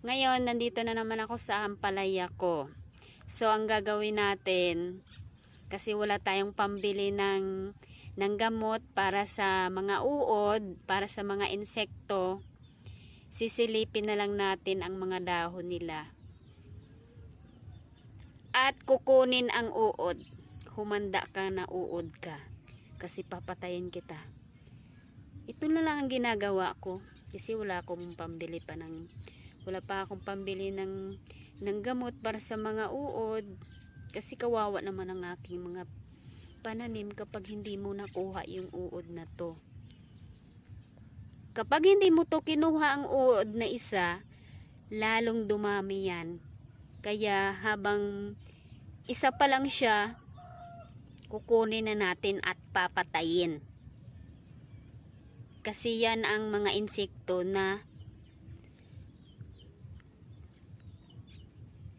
Ngayon, nandito na naman ako sa ampalaya ko. So, ang gagawin natin, kasi wala tayong pambili ng gamot para sa mga uod, para sa mga insekto, sisilipin na lang natin ang mga dahon nila. At kukunin ang uod. Humanda ka na uod ka. Kasi papatayin kita. Ito na lang ang ginagawa ko. Kasi wala akong pambili pa wala pa akong pambili ng gamot para sa mga uod. Kasi kawawa naman ang aking mga pananim kapag hindi mo nakuha yung uod na to. Kapag hindi mo to kinuha ang uod na isa, lalong dumami yan. Kaya habang isa pa lang siya, kukunin na natin at papatayin. Kasi yan ang mga insekto na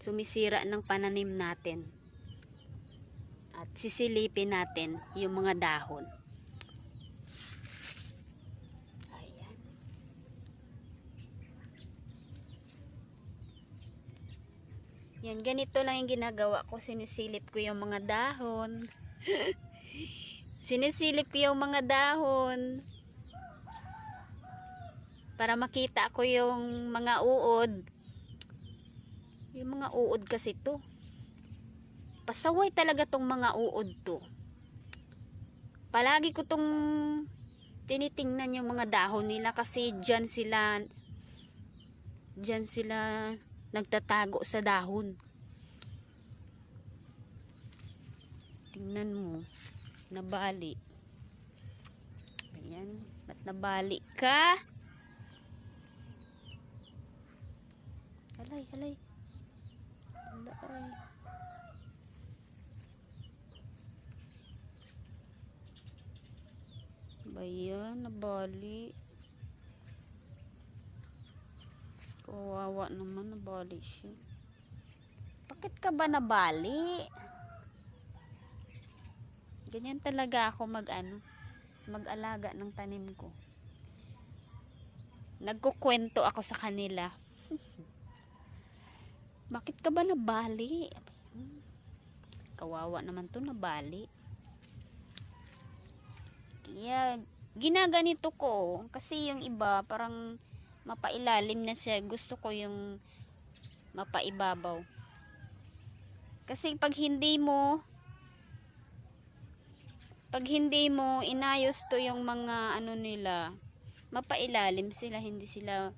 sumisira ng pananim natin. At sisilipin natin yung mga dahon. Ayan. Yan, ganito lang yung ginagawa ko. Sinisilip ko yung mga dahon. Sinisilip ko yung mga dahon para makita ko yung mga uod. Yung mga uod kasi to, pasaway talaga tong mga uod to. Palagi ko tong tinitingnan yung mga dahon nila kasi dyan sila nagtatago sa dahon. Tingnan mo, nabali. Ayan, ba't nabali ka? Halay, halay. Halay. Bayan, nabali. Kawawa naman, nabali siya. Bakit ka ba nabali? Ganyan talaga ako mag-alaga ng tanim ko. Nagkukwento ako sa kanila. Bakit ka ba nabali? Kawawa naman to, nabali. Kaya ginaganito ko kasi yung iba parang mapailalim na siya. Gusto ko yung mapaibabaw. Kasi pag hindi mo inayos to yung mga nila, mapailalim sila, hindi sila